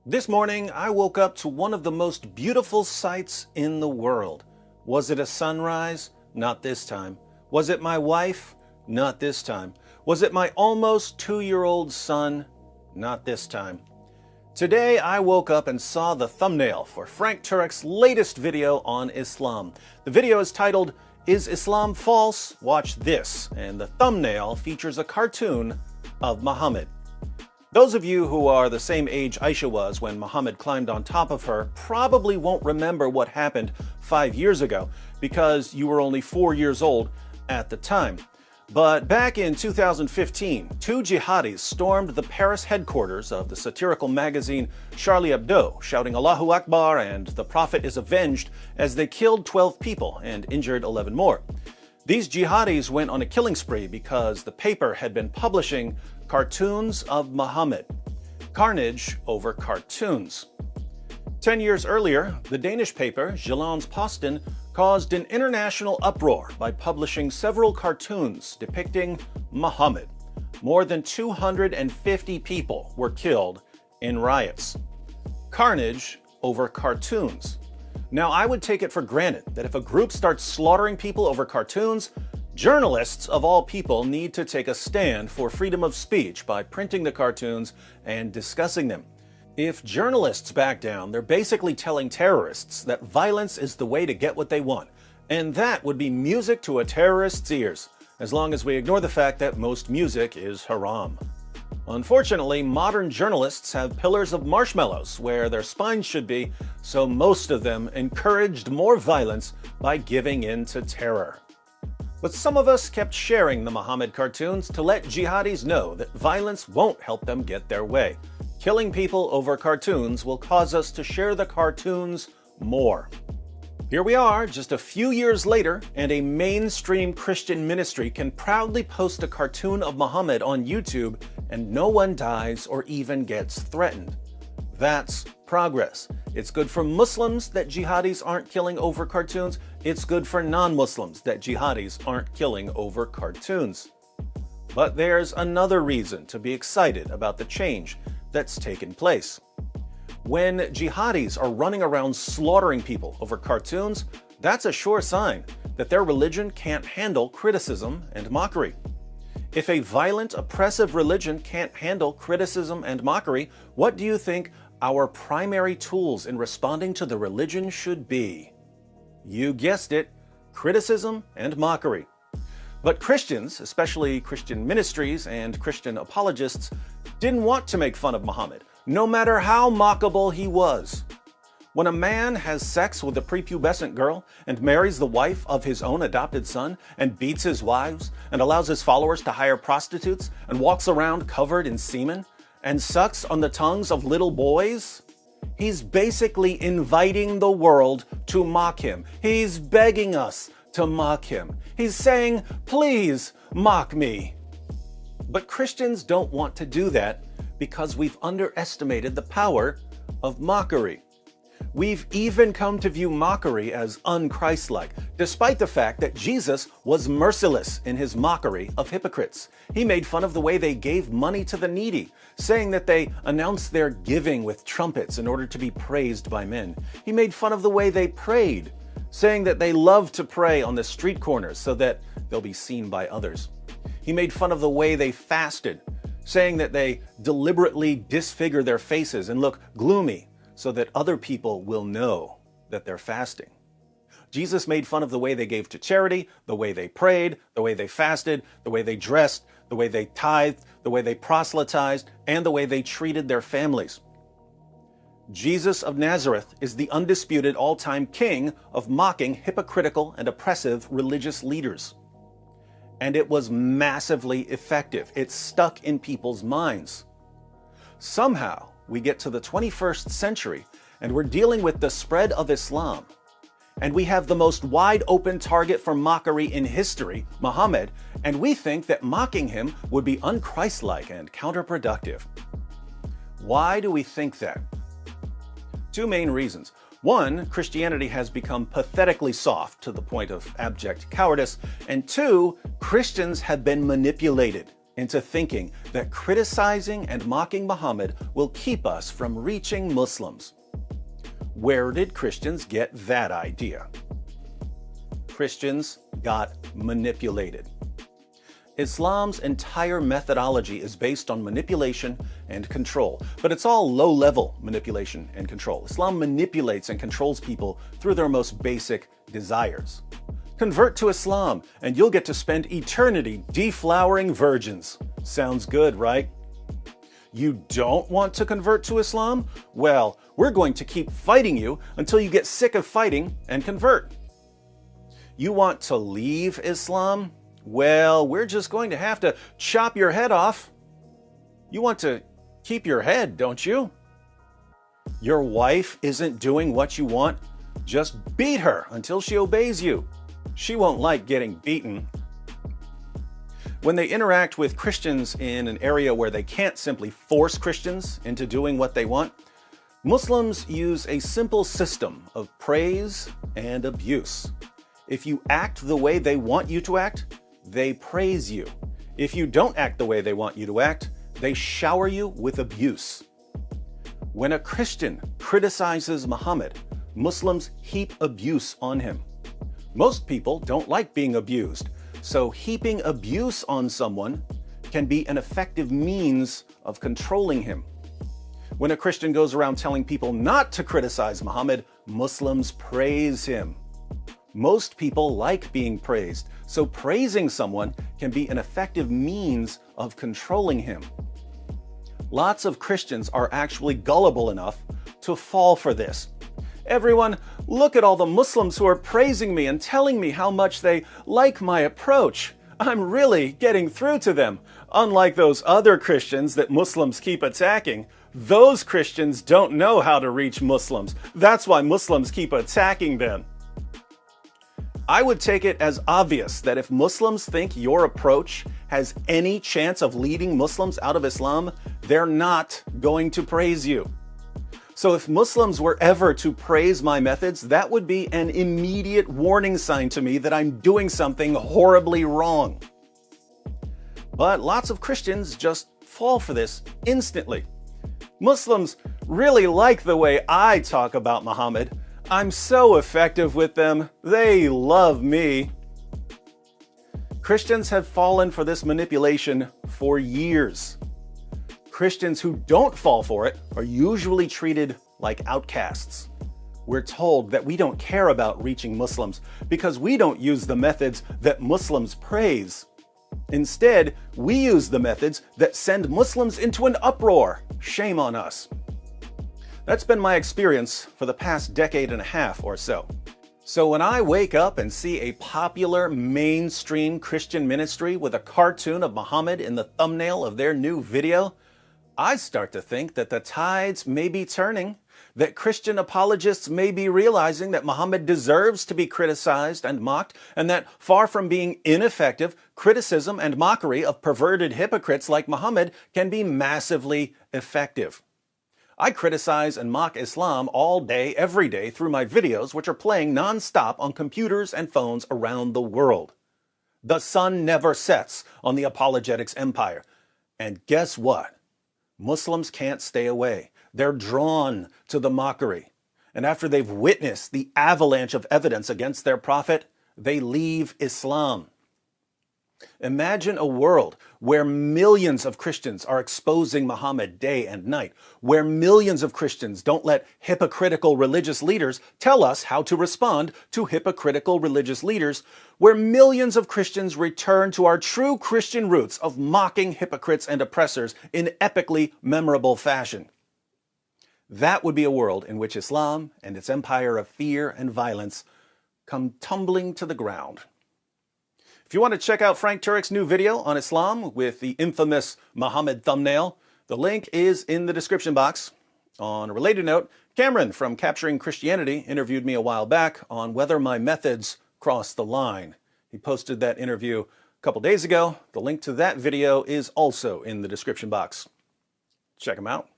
This morning, I woke up to one of the most beautiful sights in the world. Was it a sunrise? Not this time. Was it my wife? Not this time. Was it my almost 2-year-old son? Not this time. Today, I woke up and saw the thumbnail for Frank Turek's latest video on Islam. The video is titled, "Is Islam False? Watch This," and the thumbnail features a cartoon of Muhammad. Those of you who are the same age Aisha was when Muhammad climbed on top of her probably won't remember what happened 5 years ago because you were only 4 years old at the time. But back in 2015, 2 jihadis stormed the Paris headquarters of the satirical magazine Charlie Hebdo, shouting Allahu Akbar and the Prophet is avenged as they killed 12 people and injured 11 more. These jihadis went on a killing spree because the paper had been publishing cartoons of Muhammad. Carnage over cartoons. 10 years earlier, the Danish paper Jyllands-Posten caused an international uproar by publishing several cartoons depicting Muhammad. More than 250 people were killed in riots. Carnage over cartoons. Now, I would take it for granted that if a group starts slaughtering people over cartoons, journalists of all people need to take a stand for freedom of speech by printing the cartoons and discussing them. If journalists back down, they're basically telling terrorists that violence is the way to get what they want, and that would be music to a terrorist's ears, as long as we ignore the fact that most music is haram. Unfortunately, modern journalists have pillars of marshmallows where their spines should be, so most of them encouraged more violence by giving in to terror. But some of us kept sharing the Muhammad cartoons to let jihadis know that violence won't help them get their way. Killing people over cartoons will cause us to share the cartoons more. Here we are, just a few years later, and a mainstream Christian ministry can proudly post a cartoon of Muhammad on YouTube and no one dies or even gets threatened. That's progress. It's good for Muslims that jihadis aren't killing over cartoons. It's good for non-Muslims that jihadis aren't killing over cartoons. But there's another reason to be excited about the change that's taken place. When jihadis are running around slaughtering people over cartoons, that's a sure sign that their religion can't handle criticism and mockery. If a violent, oppressive religion can't handle criticism and mockery, what do you think our primary tools in responding to the religion should be? You guessed it, criticism and mockery. But Christians, especially Christian ministries and Christian apologists, didn't want to make fun of Muhammad, no matter how mockable he was. When a man has sex with a prepubescent girl and marries the wife of his own adopted son and beats his wives and allows his followers to hire prostitutes and walks around covered in semen and sucks on the tongues of little boys, he's basically inviting the world to mock him. He's begging us to mock him. He's saying, "Please mock me." But Christians don't want to do that because we've underestimated the power of mockery. We've even come to view mockery as un-Christ-like, despite the fact that Jesus was merciless in his mockery of hypocrites. He made fun of the way they gave money to the needy, saying that they announced their giving with trumpets in order to be praised by men. He made fun of the way they prayed, saying that they love to pray on the street corners so that they'll be seen by others. He made fun of the way they fasted, saying that they deliberately disfigure their faces and look gloomy so that other people will know that they're fasting. Jesus made fun of the way they gave to charity, the way they prayed, the way they fasted, the way they dressed, the way they tithed, the way they proselytized, and the way they treated their families. Jesus of Nazareth is the undisputed all-time king of mocking hypocritical and oppressive religious leaders. And it was massively effective. It stuck in people's minds. Somehow, we get to the 21st century and we're dealing with the spread of Islam. And we have the most wide-open target for mockery in history, Muhammad, and we think that mocking him would be un-Christ-like and counterproductive. Why do we think that? 2 main reasons. One, Christianity has become pathetically soft to the point of abject cowardice. And 2, Christians have been manipulated into thinking that criticizing and mocking Muhammad will keep us from reaching Muslims. Where did Christians get that idea? Christians got manipulated. Islam's entire methodology is based on manipulation and control, but it's all low-level manipulation and control. Islam manipulates and controls people through their most basic desires. Convert to Islam and you'll get to spend eternity deflowering virgins. Sounds good, right? You don't want to convert to Islam? Well, we're going to keep fighting you until you get sick of fighting and convert. You want to leave Islam? Well, we're just going to have to chop your head off. You want to keep your head, don't you? Your wife isn't doing what you want? Just beat her until she obeys you. She won't like getting beaten. When they interact with Christians in an area where they can't simply force Christians into doing what they want, Muslims use a simple system of praise and abuse. If you act the way they want you to act, they praise you. If you don't act the way they want you to act, they shower you with abuse. When a Christian criticizes Muhammad, Muslims heap abuse on him. Most people don't like being abused, so heaping abuse on someone can be an effective means of controlling him. When a Christian goes around telling people not to criticize Muhammad, Muslims praise him. Most people like being praised, so praising someone can be an effective means of controlling him. Lots of Christians are actually gullible enough to fall for this. Everyone, look at all the Muslims who are praising me and telling me how much they like my approach. I'm really getting through to them. Unlike those other Christians that Muslims keep attacking, those Christians don't know how to reach Muslims. That's why Muslims keep attacking them. I would take it as obvious that if Muslims think your approach has any chance of leading Muslims out of Islam, they're not going to praise you. So if Muslims were ever to praise my methods, that would be an immediate warning sign to me that I'm doing something horribly wrong. But lots of Christians just fall for this instantly. Muslims really like the way I talk about Muhammad. I'm so effective with them. They love me. Christians have fallen for this manipulation for years. Christians who don't fall for it are usually treated like outcasts. We're told that we don't care about reaching Muslims because we don't use the methods that Muslims praise. Instead, we use the methods that send Muslims into an uproar. Shame on us. That's been my experience for the past decade and a half or so. So when I wake up and see a popular mainstream Christian ministry with a cartoon of Muhammad in the thumbnail of their new video, I start to think that the tides may be turning, that Christian apologists may be realizing that Muhammad deserves to be criticized and mocked, and that far from being ineffective, criticism and mockery of perverted hypocrites like Muhammad can be massively effective. I criticize and mock Islam all day, every day through my videos, which are playing non-stop on computers and phones around the world. The sun never sets on the apologetics empire. And guess what? Muslims can't stay away. They're drawn to the mockery. And after they've witnessed the avalanche of evidence against their prophet, they leave Islam. Imagine a world where millions of Christians are exposing Muhammad day and night, where millions of Christians don't let hypocritical religious leaders tell us how to respond to hypocritical religious leaders, where millions of Christians return to our true Christian roots of mocking hypocrites and oppressors in epically memorable fashion. That would be a world in which Islam and its empire of fear and violence come tumbling to the ground. If you want to check out Frank Turek's new video on Islam with the infamous Muhammad thumbnail, the link is in the description box. On a related note, Cameron from Capturing Christianity interviewed me a while back on whether my methods cross the line. He posted that interview a couple days ago. The link to that video is also in the description box. Check him out.